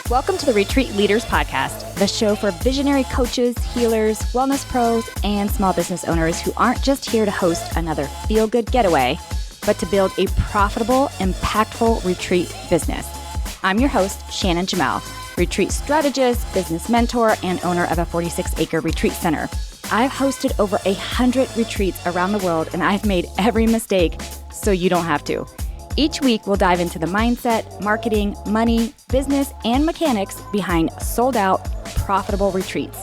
Welcome to the Retreat Leaders Podcast, the show for visionary coaches, healers, wellness pros, and small business owners who aren't just here to host another feel-good getaway, but to build a profitable, impactful retreat business. I'm your host, Shannon Jamail, retreat strategist, business mentor, and owner of a 46-acre retreat center. I've hosted over 100 retreats around the world, and I've made every mistake so you don't have to. Each week, we'll dive into the mindset, marketing, money, business, and mechanics behind sold-out, profitable retreats.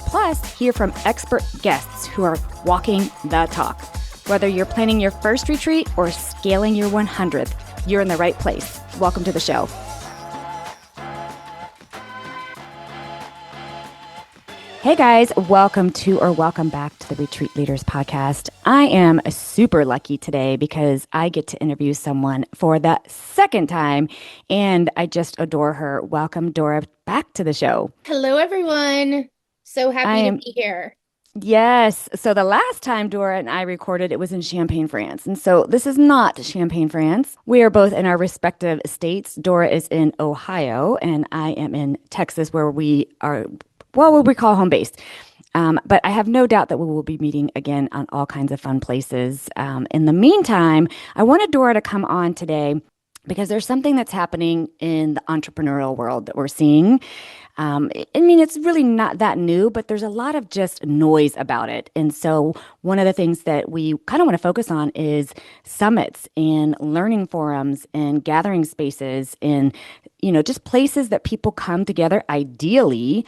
Plus, hear from expert guests who are walking the talk. Whether you're planning your first retreat or scaling your 100th, you're in the right place. Welcome to the show. Hey guys, welcome back to the Retreat Leaders Podcast. I am super lucky today because I get to interview someone for the second time, and I just adore her. Welcome, Dora, back to the show. Hello, everyone. So happy to be here. Yes. So the last time Dora and I recorded, it was in Champagne, France. And so this is not Champagne, France. We are both in our respective states. Dora is in Ohio, and I am in Texas, where we are what we call home base. But I have no doubt that we will be meeting again on all kinds of fun places. In the meantime, I wanted Dora to come on today because there's something that's happening in the entrepreneurial world that we're seeing. It's really not that new, but there's a lot of just noise about it. And so one of the things that we kind of want to focus on is summits and learning forums and gathering spaces and, just places that people come together ideally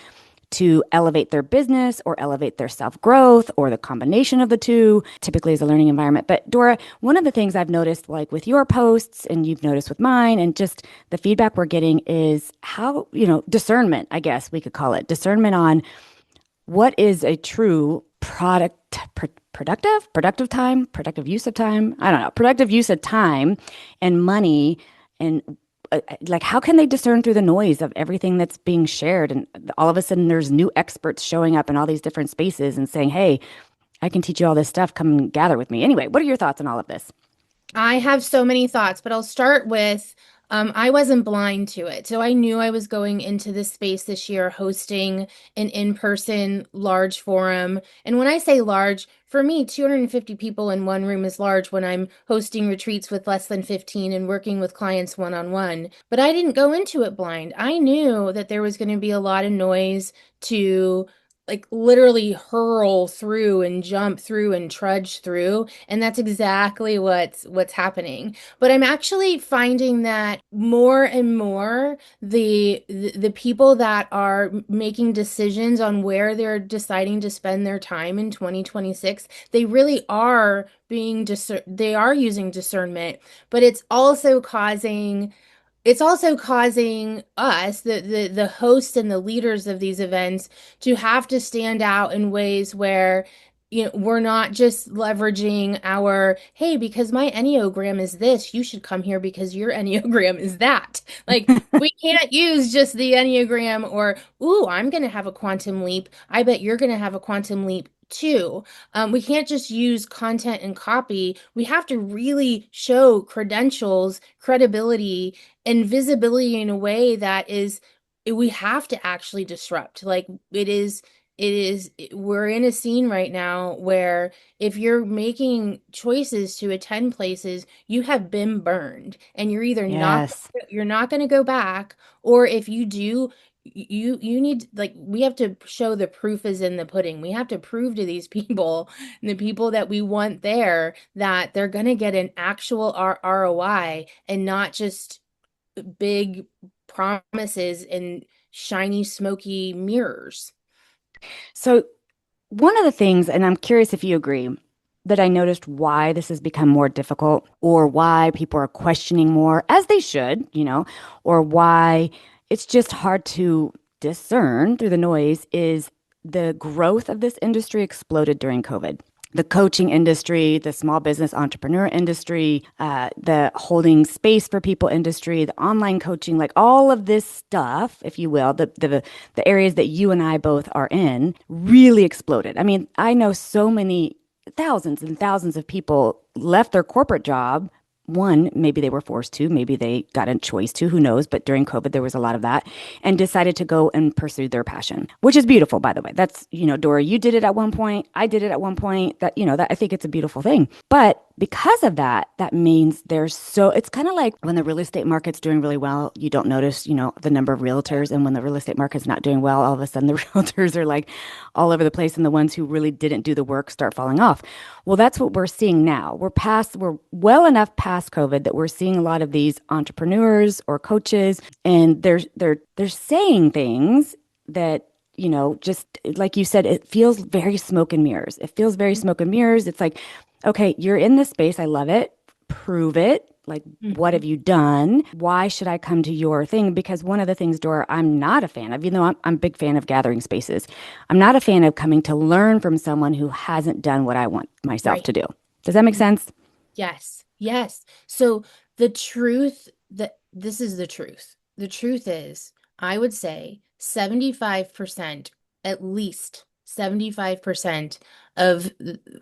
to elevate their business or elevate their self-growth or the combination of the two, typically as a learning environment. But Dora, one of the things I've noticed, like with your posts and you've noticed with mine and just the feedback we're getting is how, discernment, I guess we could call it, discernment on what is a true productive time, productive use of time, I don't know, productive use of time and money, and how can they discern through the noise of everything that's being shared? And all of a sudden there's new experts showing up in all these different spaces and saying, hey, I can teach you all this stuff. Come and gather with me. Anyway, what are your thoughts on all of this? I have so many thoughts, but I'll start with I wasn't blind to it. So I knew I was going into this space this year hosting an in-person large forum. And when I say large, for me, 250 people in one room is large when I'm hosting retreats with less than 15 and working with clients one-on-one. But I didn't go into it blind. I knew that there was going to be a lot of noise to literally hurl through and jump through and trudge through, and that's exactly what's happening. But I'm actually finding that more and more the people that are making decisions on where they're deciding to spend their time in 2026, they really are they are using discernment, but it's also causing us, the hosts and the leaders of these events, to have to stand out in ways where, we're not just leveraging our, hey, because my Enneagram is this, you should come here because your Enneagram is that. We can't use just the Enneagram or, ooh, I'm going to have a quantum leap. I bet you're going to have a quantum leap too. We can't just use content and copy. We have to really show credentials, credibility, and visibility in a way that we have to actually disrupt. We're in a scene right now where if you're making choices to attend places, you have been burned and you're either you're not going to go back, or if you do, you need, we have to show the proof is in the pudding. We have to prove to these people, the people that we want there, that they're going to get an actual ROI and not just big promises and shiny, smoky mirrors. So one of the things, and I'm curious if you agree, that I noticed why this has become more difficult, or why people are questioning more, as they should, or why it's just hard to discern through the noise, is the growth of this industry exploded during COVID. The coaching industry, the small business entrepreneur industry, the holding space for people industry, the online coaching, all of this stuff, if you will, the areas that you and I both are in, really exploded. I mean, I know so many thousands and thousands of people left their corporate job one, maybe they were forced to, maybe they got a choice to, who knows? But during COVID, there was a lot of that, and decided to go and pursue their passion, which is beautiful, by the way. That's, Dora, you did it at one point. I did it at one point. That I think it's a beautiful thing. But because of that, that means it's kind of like when the real estate market's doing really well, you don't notice, the number of realtors. And when the real estate market's not doing well, all of a sudden the realtors are like all over the place. And the ones who really didn't do the work start falling off. Well, that's what we're seeing now. We're well enough past COVID that we're seeing a lot of these entrepreneurs or coaches, and they're saying things that, just like you said, it feels very smoke and mirrors. It feels very smoke and mirrors. It's like, okay, you're in this space. I love it. Prove it. Like, what have you done? Why should I come to your thing? Because one of the things, Dora, I'm not a fan of, even though I'm a big fan of gathering spaces, I'm not a fan of coming to learn from someone who hasn't done what I want myself Right. to do. Does that make sense? Yes. Yes. So the truth that this is the truth. The truth is, I would say 75%, at least 75% of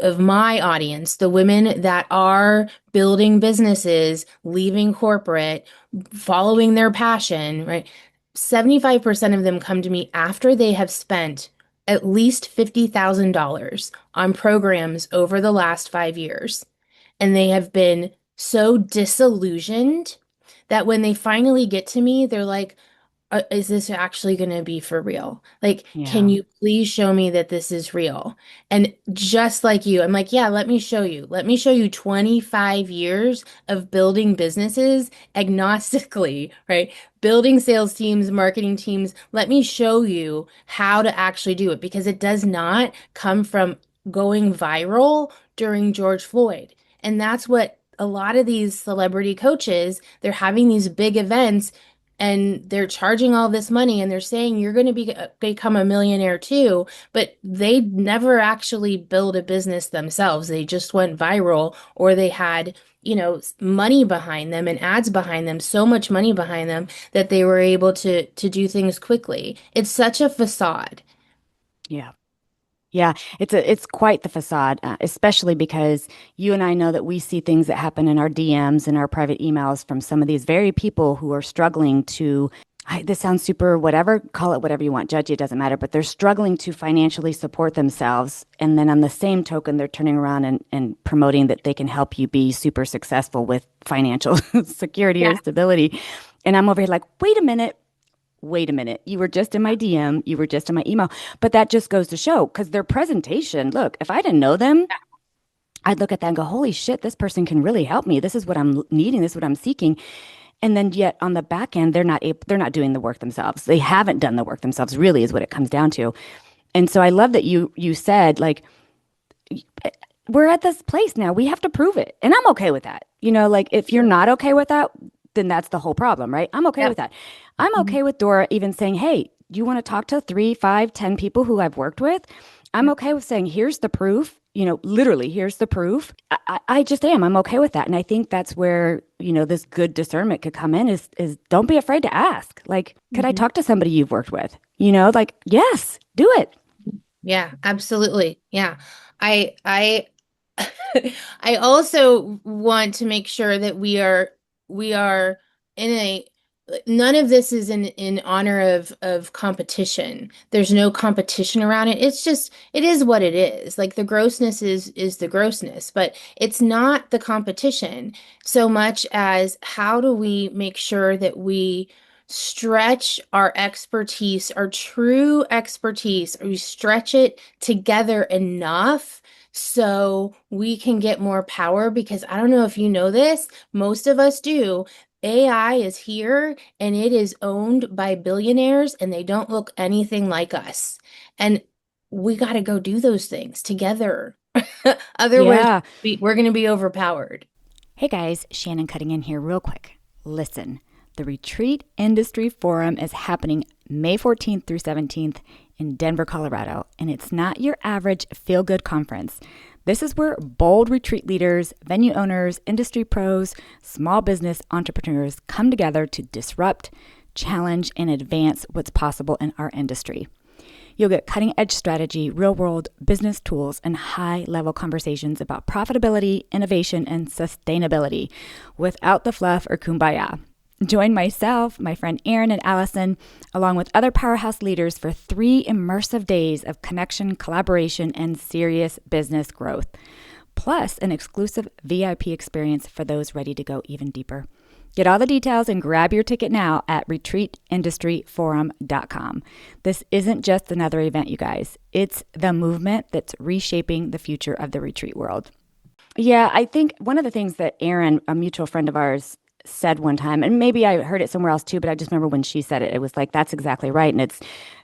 of my audience, the women that are building businesses, leaving corporate, following their passion, right? 75% of them come to me after they have spent at least $50,000 on programs over the last 5 years. And they have been so disillusioned that when they finally get to me, they're like, is this actually going to be for real? Like, can Yeah. you please show me that this is real? And just like you, I'm like, yeah, let me show you. Let me show you 25 years of building businesses agnostically, right? Building sales teams, marketing teams. Let me show you how to actually do it because it does not come from going viral during George Floyd. And that's what a lot of these celebrity coaches, they're having these big events and they're charging all this money and they're saying you're going to become a millionaire too, but they never actually build a business themselves. They just went viral or they had, money behind them and ads behind them, so much money behind them that they were able to do things quickly. It's such a facade. Yeah. Yeah, it's quite the facade, especially because you and I know that we see things that happen in our DMs and our private emails from some of these very people who are struggling to. This sounds super whatever, call it whatever you want, judge it, doesn't matter, but they're struggling to financially support themselves. And then on the same token, they're turning around and promoting that they can help you be super successful with financial security or Yeah. stability. And I'm over here like, wait a minute, you were just in my DM, you were just in my email. But that just goes to show because their presentation, look, if I didn't know them, I'd look at that and go, holy shit, this person can really help me. This is what I'm needing. This is what I'm seeking. And then yet on the back end, they're not doing the work themselves. They haven't done the work themselves, really, is what it comes down to. And so I love that you said, like, we're at this place now. We have to prove it. And I'm okay with that. Like if you're not okay with that, then that's the whole problem, right? I'm okay Yeah. with that. I'm okay with Dora even saying, hey, you want to talk to 3, 5, 10 people who I've worked with? I'm okay with saying, here's the proof, literally, here's the proof. I just am. I'm okay with that. And I think that's where, this good discernment could come in is don't be afraid to ask. Like, could I Mhm. talk to somebody you've worked with? Like, yes, do it. Yeah, absolutely. Yeah. I I also want to make sure that we are in a none of this is in honor of competition. There's no competition around it. It's just it is what it is. Like the grossness is the grossness, but it's not the competition so much as how do we make sure that we stretch our expertise, our true expertise, we stretch it together enough so we can get more power because I don't know if you know this, most of us do. AI is here and it is owned by billionaires and they don't look anything like us. And we got to go do those things together. Otherwise, Yeah. we're going to be overpowered. Hey guys, Shannon cutting in here real quick. Listen, the Retreat Industry Forum is happening May 14th through 17th in Denver, Colorado, and it's not your average feel-good conference. This is where bold retreat leaders, venue owners, industry pros, small business entrepreneurs come together to disrupt, challenge, and advance what's possible in our industry. You'll get cutting edge strategy, real world business tools, and high level conversations about profitability, innovation, and sustainability without the fluff or kumbaya. Join myself, my friend Erin and Allison, along with other powerhouse leaders for 3 immersive days of connection, collaboration, and serious business growth, plus an exclusive VIP experience for those ready to go even deeper. Get all the details and grab your ticket now at retreatindustryforum.com. This isn't just another event, you guys. It's the movement that's reshaping the future of the retreat world. Yeah, I think one of the things that Erin, a mutual friend of ours, said one time, and maybe I heard it somewhere else too, but I just remember when she said it, it was like, that's exactly right. And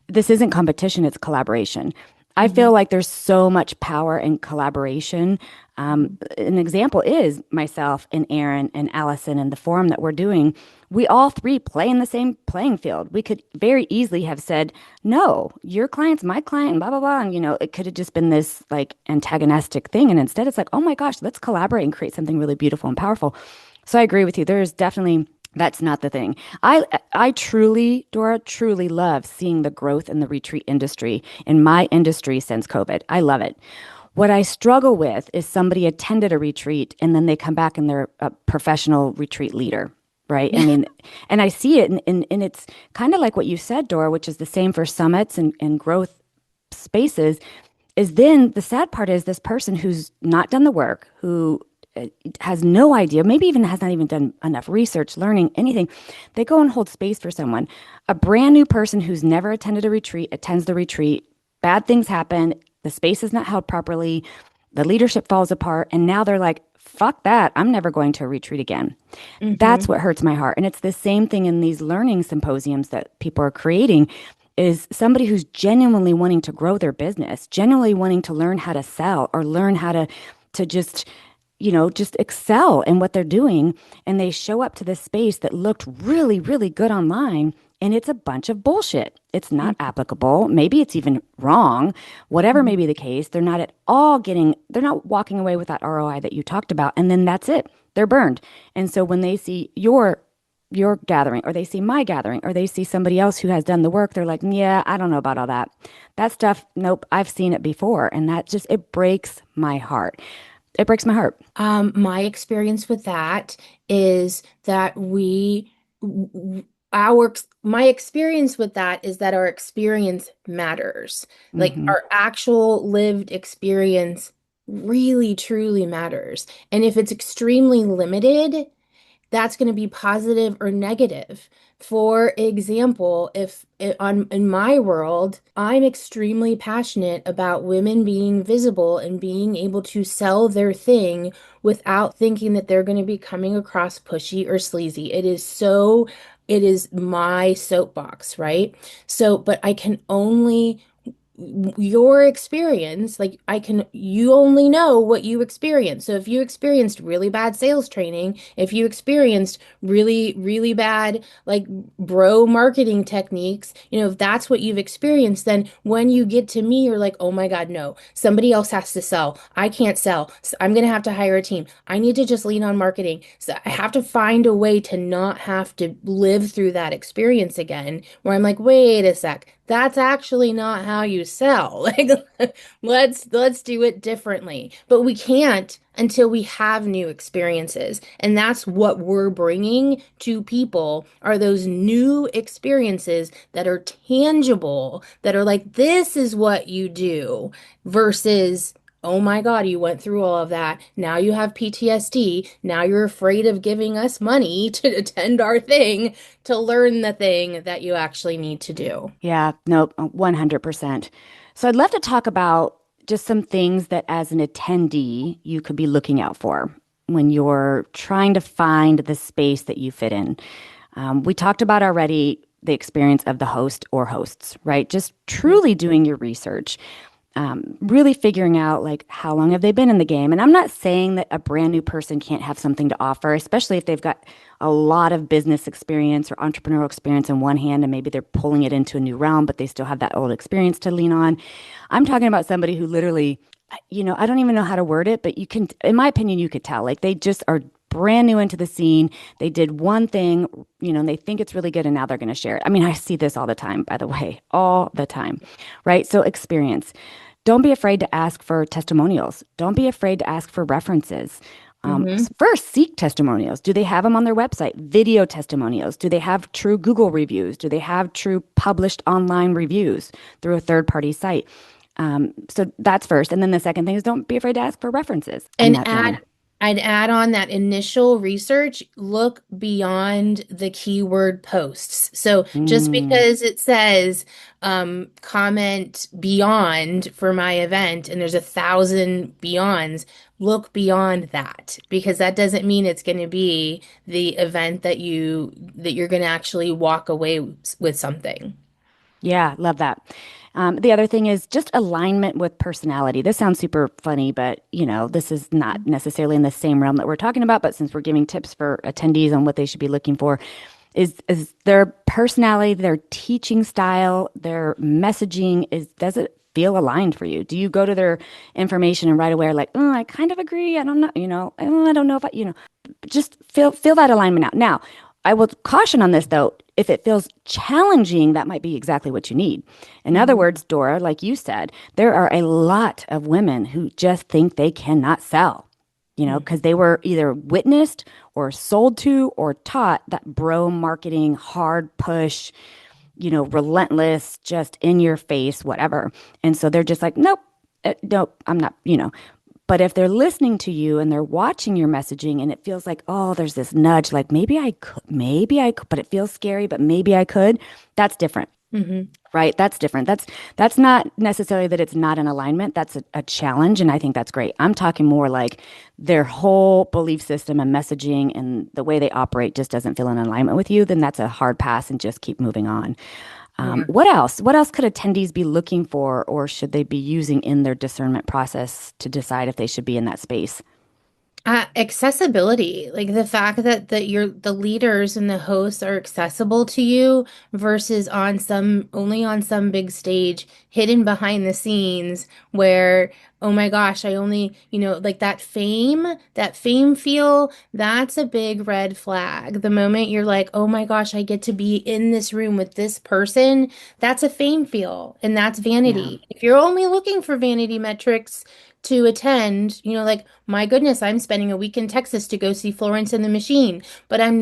this isn't competition, it's collaboration. I Mhm. feel like there's so much power in collaboration. An example is myself and Erin and Allison and the forum that we're doing. We all three play in the same playing field. We could very easily have said, no, your client's my client, and blah, blah, blah. And, it could have just been this like antagonistic thing. And instead, it's like, oh my gosh, let's collaborate and create something really beautiful and powerful. So I agree with you. There's definitely that's not the thing. I truly, Dora, truly love seeing the growth in the retreat industry, in my industry since COVID. I love it. What I struggle with is somebody attended a retreat and then they come back and they're a professional retreat leader, right? I mean, and I see it, and it's kind of like what you said, Dora, which is the same for summits and growth spaces. Is then the sad part is this person who's not done the work, who has no idea, maybe even has not even done enough research, learning anything. They go and hold space for someone, a brand new person who's never attended a retreat, attends the retreat, bad things happen, the space is not held properly, the leadership falls apart, and now they're like, fuck that, I'm never going to a retreat again. That's Mhm. what hurts my heart. And it's the same thing in these learning symposiums that people are creating is somebody who's genuinely wanting to grow their business, genuinely wanting to learn how to sell or learn how to just just excel in what they're doing. And they show up to this space that looked really, really good online. And it's a bunch of bullshit. It's not Mhm. applicable. Maybe it's even wrong. Whatever may Mhm. be the case, they're not walking away with that ROI that you talked about. And then that's it. They're burned. And so when they see your gathering, or they see my gathering, or they see somebody else who has done the work, they're like, yeah, I don't know about all that. That stuff, nope, I've seen it before. And it breaks my heart. It breaks my heart. My experience with that is that our my experience with that is that our experience matters. Like Hmm. our actual lived experience really truly matters. And if it's extremely limited, that's going to be positive or negative. For example, if in my world, I'm extremely passionate about women being visible and being able to sell their thing without thinking that they're going to be coming across pushy or sleazy. It is my soapbox, right? So, but I can only your experience, like you only know what you experience. So if you experienced really bad sales training, if you experienced really, really bad, like bro marketing techniques, if that's what you've experienced, then when you get to me, you're like, oh my God, no, somebody else has to sell. I can't sell. So I'm going to have to hire a team. I need to just lean on marketing. So I have to find a way to not have to live through that experience again, where I'm like, wait a sec. That's actually not how you sell. Like let's do it differently. But we can't until we have new experiences. And that's what we're bringing to people are those new experiences that are tangible, that are like this is what you do versus oh my God, you went through all of that. Now you have PTSD. Now you're afraid of giving us money to attend our thing to learn the thing that you actually need to do. Yeah, nope, 100%. So I'd love to talk about just some things that as an attendee you could be looking out for when you're trying to find the space that you fit in. We talked about already the experience of the host or hosts, right? Just Mhm. truly doing your research, really figuring out like how long have they been in the game. And I'm not saying that a brand new person can't have something to offer, especially if they've got a lot of business experience or entrepreneurial experience in one hand and maybe they're pulling it into a new realm, but they still have that old experience to lean on. I'm talking about somebody who literally, I don't even know how to word it, but you can, in my opinion, you could tell like they just are brand new into the scene. They did one thing, and they think it's really good and now they're going to share it. I mean, I see this all the time, by the way, all the time, right? So experience. Don't be afraid to ask for testimonials. Don't be afraid to ask for references. Hmm. First, seek testimonials. Do they have them on their website? Video testimonials. Do they have true Google reviews? Do they have true published online reviews through a third party site? So that's first. And then the second thing is don't be afraid to ask for references. I'm And not the only. I'd add on that initial research, look beyond the keyword posts. So just Mm, because it says comment beyond for my event and there's 1,000 beyonds, look beyond that because that doesn't mean it's going to be the event that you're going to actually walk away with something. yeah, love that. The other thing is just alignment with personality. This sounds super funny, but this is not necessarily in the same realm that we're talking about. But since we're giving tips for attendees on what they should be looking for, is their personality, their teaching style, their messaging does it feel aligned for you? Do you go to their information and right away are like, oh, I kind of agree. I don't know, oh, I don't know if just feel that alignment out. Now, I will caution on this though. If it feels challenging, that might be exactly what you need. In other Mhm. words, Dora, like you said, there are a lot of women who just think they cannot sell, because they were either witnessed or sold to or taught that bro marketing, hard push, relentless, just in your face, whatever. And so they're just like, nope, nope, I'm not, But if they're listening to you and they're watching your messaging and it feels like, oh, there's this nudge, like maybe I could, but it feels scary, but maybe I could, that's different. Mhm. Right? That's different. That's not necessarily that it's not in alignment. That's a challenge, and I think that's great. I'm talking more like their whole belief system and messaging and the way they operate just doesn't feel in alignment with you. Then that's a hard pass, and just keep moving on. Yeah. What else? What else could attendees be looking for, or should they be using in their discernment process to decide if they should be in that space? Accessibility, like the fact that the leaders and the hosts are accessible to you versus only on some big stage, hidden behind the scenes where, oh my gosh, I only, like that fame feel, that's a big red flag. The moment you're like, oh my gosh, I get to be in this room with this person, that's a fame feel, and that's Yeah. vanity. If you're only looking for vanity metrics to attend, like, my goodness, I'm spending a week in Texas to go see Florence and the Machine, but I'm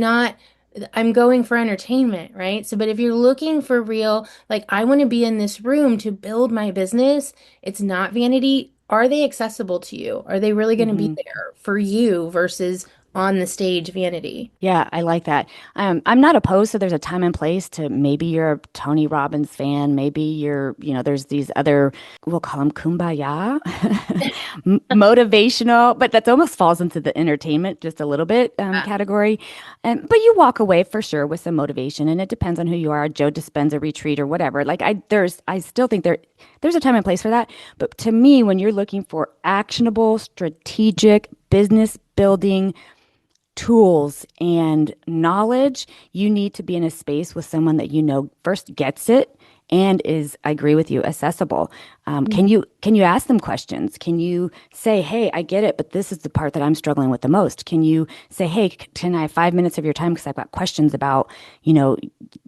going for entertainment, right? So, but if you're looking for real, like, I want to be in this room to build my business, it's not vanity. Are they accessible to you? Are they really going to be hmm there for you versus on the stage vanity? Yeah, I like that. I'm not opposed to there's a time and place to maybe you're a Tony Robbins fan, maybe there's these other, we'll call them kumbaya, motivational, but that almost falls into the entertainment just a little bit category. But you walk away for sure with some motivation, and it depends on who you are. Joe Dispenza retreat or whatever. Like I still think there's a time and place for that. But to me, when you're looking for actionable, strategic business building tools and knowledge, you need to be in a space with someone that first gets it and is, I agree with you, accessible. Can you ask them questions? Can you say, hey, I get it, but this is the part that I'm struggling with the most? Can you say, hey, can I have 5 minutes of your time because I've got questions about,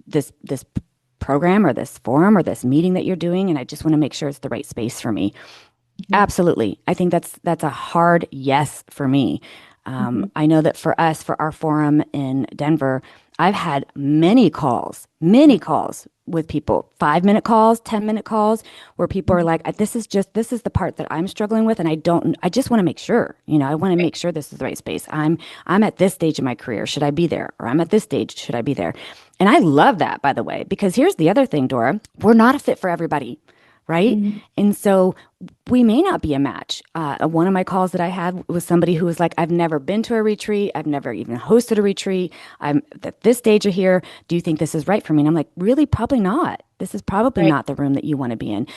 this program or this forum or this meeting that you're doing, and I just want to make sure it's the right space for me. Mhm. Absolutely. I think that's a hard yes for me. Mhm. I know that for us, for our forum in Denver, I've had many calls with people, 5 minute calls, 10 minute calls, where people are Mhm. like, this is the part that I'm struggling with. And I just want to make sure, I want to Right. make sure this is the right space. I'm at this stage in my career. Should I be there? Or I'm at this stage. Should I be there? And I love that, by the way, because here's the other thing, Dora, we're not a fit for everybody. Right. Mhm. And so we may not be a match. One of my calls that I had was somebody who was like, I've never been to a retreat. I've never even hosted a retreat. I'm at this stage of here. Do you think this is right for me? And I'm like, really? Probably not. This is probably Right. not the room that you want to be in.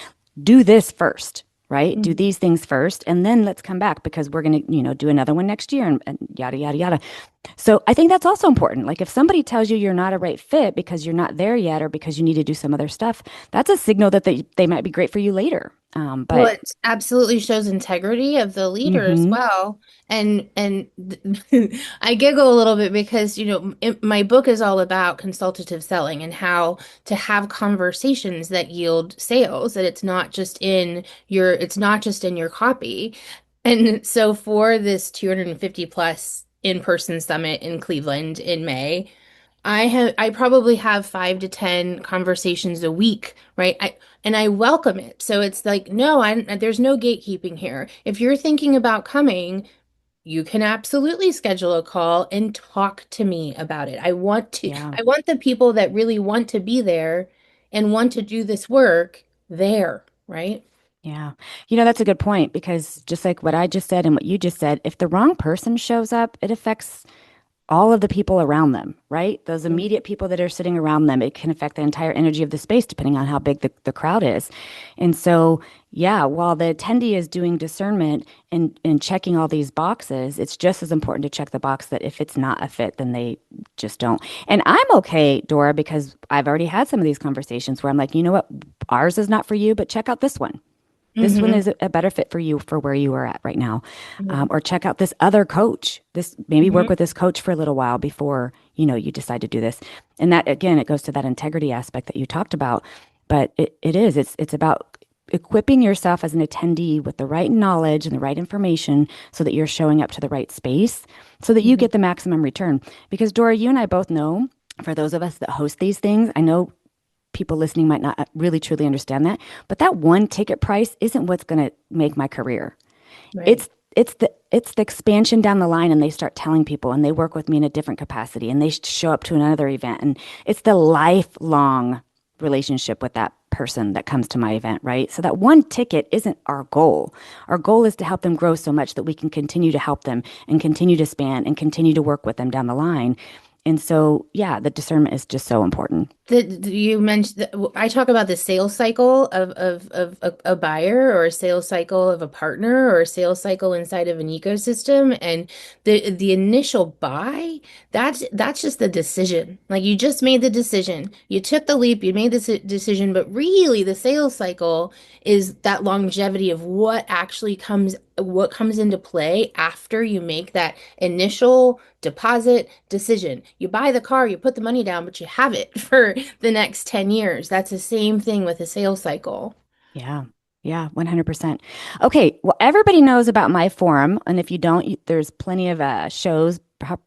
Do this first, right? Do Mhm. these things first, and then let's come back because we're going to, do another one next year and yada, yada, yada. So I think that's also important. Like if somebody tells you you're not a right fit because you're not there yet or because you need to do some other stuff, that's a signal that they might be great for you later. Well, But it absolutely shows integrity of the leader as hmm well. And I giggle a little bit because, my book is all about consultative selling and how to have conversations that yield sales, that it's not just in your copy. And so for this 250 plus in-person summit in Cleveland in May, I probably have 5 to 10 conversations a week, right? And I welcome it. So it's like, no, there's no gatekeeping here. If you're thinking about coming, you can absolutely schedule a call and talk to me about it. yeah, I want the people that really want to be there and want to do this work there, right? yeah. That's a good point because just like what I just said and what you just said, if the wrong person shows up, it affects all of the people around them, right? Those immediate people that are sitting around them. It can affect the entire energy of the space depending on how big the crowd is. And so, yeah, while the attendee is doing discernment and checking all these boxes, it's just as important to check the box that if it's not a fit, then they just don't. And I'm okay, Dora, because I've already had some of these conversations where I'm like, you know what? Ours is not for you, but check out this one. This one Hmm. is a better fit for you for where you are at right now. Or check out this other coach. This maybe work Hmm. with this coach for a little while before, you decide to do this. And that again, it goes to that integrity aspect that you talked about. But it's about equipping yourself as an attendee with the right knowledge and the right information so that you're showing up to the right space so that you Hmm. get the maximum return. Because Dora, you and I both know, for those of us that host these things, I know people listening might not really truly understand that, but that one ticket price isn't what's going to make my career. Right. It's the expansion down the line and they start telling people and they work with me in a different capacity and they show up to another event and it's the lifelong relationship with that person that comes to my event, right? So that one ticket isn't our goal. Our goal is to help them grow so much that we can continue to help them and continue to span and continue to work with them down the line. And so, yeah, the discernment is just so important. You mentioned I talk about the sales cycle of a buyer or a sales cycle of a partner or a sales cycle inside of an ecosystem, and the initial buy, that's just the decision. Like you just made the decision, you took the leap, you made this decision, but really the sales cycle is that longevity of what comes into play after you make that initial deposit decision. You buy the car, you put the money down, but you have it for the next 10 years. That's the same thing with a sales cycle. Yeah. Yeah, 100%. Okay, well, everybody knows about my forum, and if you don't, there's plenty of shows.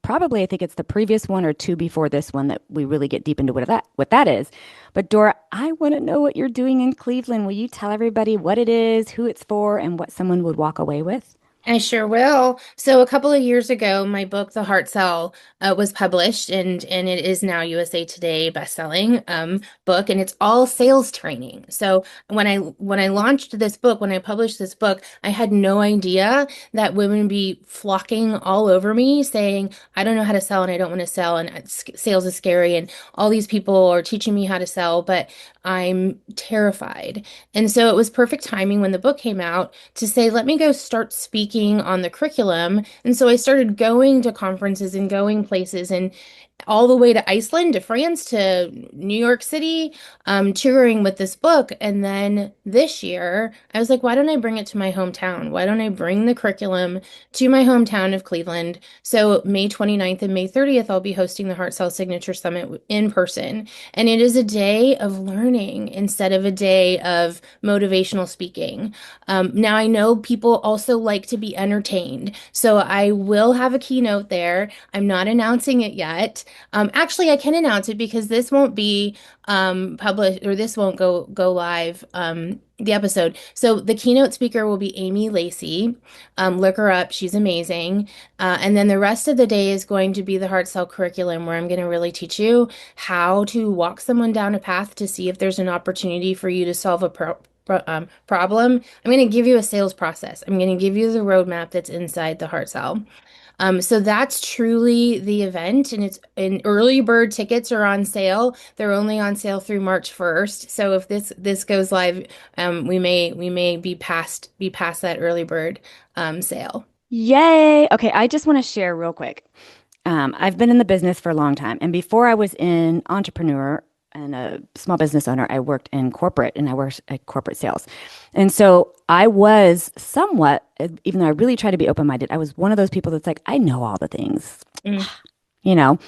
Probably, I think it's the previous one or two before this one that we really get deep into what that is. But Dora, I want to know what you're doing in Cleveland. Will you tell everybody what it is, who it's for, and what someone would walk away with? I sure will. So a couple of years ago, my book, The Heart Cell, was published, and it is now USA Today bestselling book, and it's all sales training. So when I launched this book, when I published this book, I had no idea that women would be flocking all over me saying, "I don't know how to sell, and I don't want to sell, and sales is scary, and all these people are teaching me how to sell, but I'm terrified." And so it was perfect timing when the book came out to say, let me go start speaking on the curriculum. And so I started going to conferences and going places and all the way to Iceland, to France, to New York City, touring with this book. And then this year, I was like, why don't I bring it to my hometown? Why don't I bring the curriculum to my hometown of Cleveland? So May 29th and May 30th, I'll be hosting the Heart Cell Signature Summit in person. And it is a day of learning instead of a day of motivational speaking. Now, I know people also like to be entertained. So I will have a keynote there. I'm not announcing it yet. Actually, I can announce it because this won't be published, or this won't go live. The episode. So the keynote speaker will be Amy Lacey. Look her up; she's amazing. And then the rest of the day is going to be the Heart Cell curriculum, where I'm going to really teach you how to walk someone down a path to see if there's an opportunity for you to solve a problem. I'm going to give you a sales process. I'm going to give you the roadmap that's inside the Heart Cell. So that's truly the event, and it's and early bird tickets are on sale. They're only on sale through March 1st. So if this goes live, we may be past that early bird sale. Yay. Okay, I just want to share real quick. I've been in the business for a long time. And before I was in entrepreneur and a small business owner, I worked in corporate and I worked at corporate sales. And so I was somewhat, even though I really try to be open-minded, I was one of those people that's like, I know all the things, Mm. you know?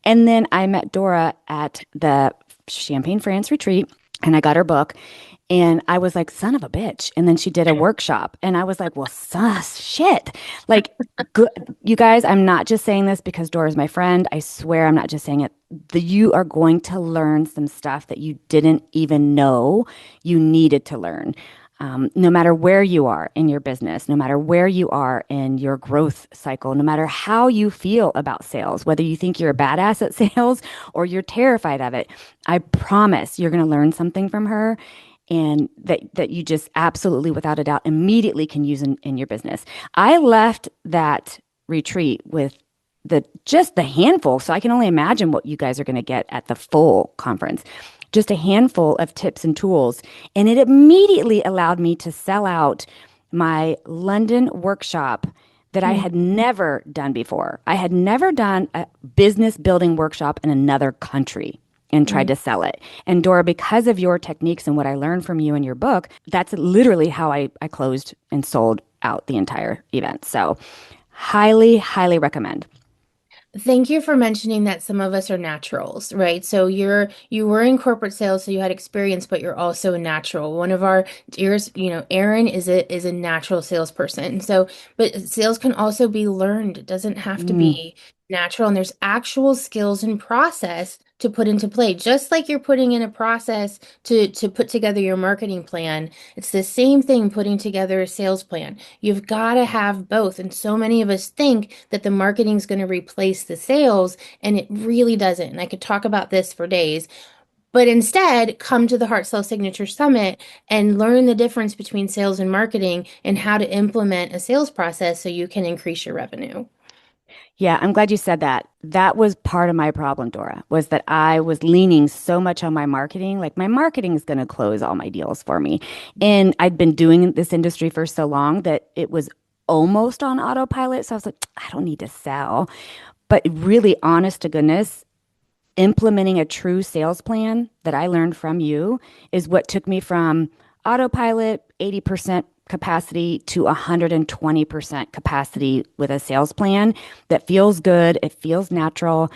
And then I met Dora at the Champagne, France retreat and I got her book. And I was like, son of a bitch. And then she did a workshop. And I was like, well, sus, shit. Like, good. You guys, I'm not just saying this because Dora's my friend. I swear I'm not just saying it. You are going to learn some stuff that you didn't even know you needed to learn. No matter where you are in your business, no matter where you are in your growth cycle, no matter how you feel about sales, whether you think you're a badass at sales or you're terrified of it, I promise you're going to learn something from her and that you just absolutely, without a doubt, immediately can use in your business. I left that retreat with just the handful, so I can only imagine what you guys are going to get at the full conference. Just a handful of tips and tools, and it immediately allowed me to sell out my London workshop that I Mm. had never done before. I had never done a business building workshop in another country and tried Mm. to sell it. And Dora, because of your techniques and what I learned from you in your book, that's literally how I closed and sold out the entire event. So highly, highly recommend. Thank you for mentioning that some of us are naturals, right? So you were in corporate sales, so you had experience, but you're also a natural. One of our dearest, Erin is a natural salesperson. So, but sales can also be learned. It doesn't have to Mm, be natural, and there's actual skills and process to put into play. Just like you're putting in a process to put together your marketing plan, it's the same thing putting together a sales plan. You've got to have both. And so many of us think that the marketing is going to replace the sales, and it really doesn't. And I could talk about this for days. But instead, come to the Heart Sales Signature Summit and learn the difference between sales and marketing and how to implement a sales process so you can increase your revenue. yeah, I'm glad you said that. That was part of my problem, Dora, was that I was leaning so much on my marketing. Like my marketing is going to close all my deals for me. And I'd been doing this industry for so long that it was almost on autopilot. So I was like, I don't need to sell. But really, honest to goodness, implementing a true sales plan that I learned from you is what took me from autopilot, 80% capacity to 120% capacity with a sales plan that feels good, it feels natural.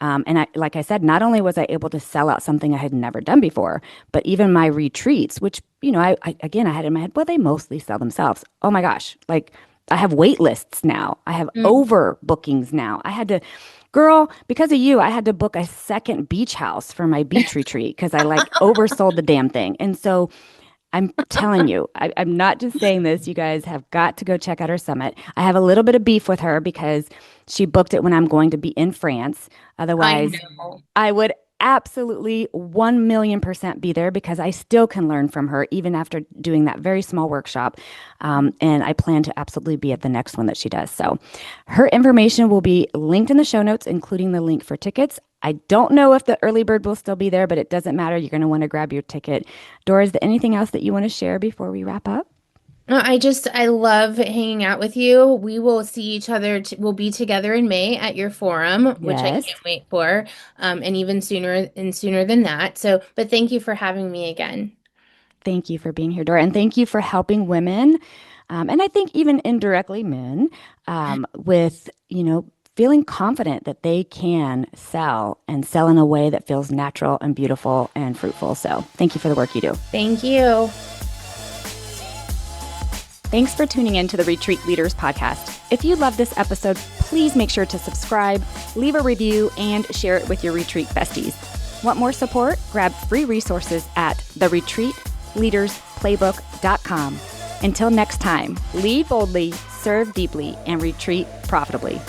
And like I said, not only was I able to sell out something I had never done before, but even my retreats, which, again, I had in my head, well, they mostly sell themselves. Oh my gosh. Like I have wait lists now. I have Mm. over bookings now. Girl, because of you, I had to book a second beach house for my beach retreat because I like oversold the damn thing. And so I'm telling you, I'm not just saying this. You guys have got to go check out her summit. I have a little bit of beef with her because she booked it when I'm going to be in France. I Otherwise, know. I would absolutely 1,000,000% be there because I still can learn from her even after doing that very small workshop. And I plan to absolutely be at the next one that she does. So her information will be linked in the show notes, including the link for tickets. I don't know if the early bird will still be there, but it doesn't matter. You're going to want to grab your ticket. Dora, is there anything else that you want to share before we wrap up? I love hanging out with you. We will see each other. We'll be together in May at your forum, which I Yes. can't wait for, and even sooner than that. So, but thank you for having me again. Thank you for being here, Dora. And thank you for helping women. And I think even indirectly men with, feeling confident that they can sell and sell in a way that feels natural and beautiful and fruitful. So thank you for the work you do. Thank you. Thanks for tuning in to the Retreat Leaders Podcast. If you love this episode, please make sure to subscribe, leave a review, and share it with your retreat besties. Want more support? Grab free resources at theretreatleadersplaybook.com. Until next time, lead boldly, serve deeply, and retreat profitably.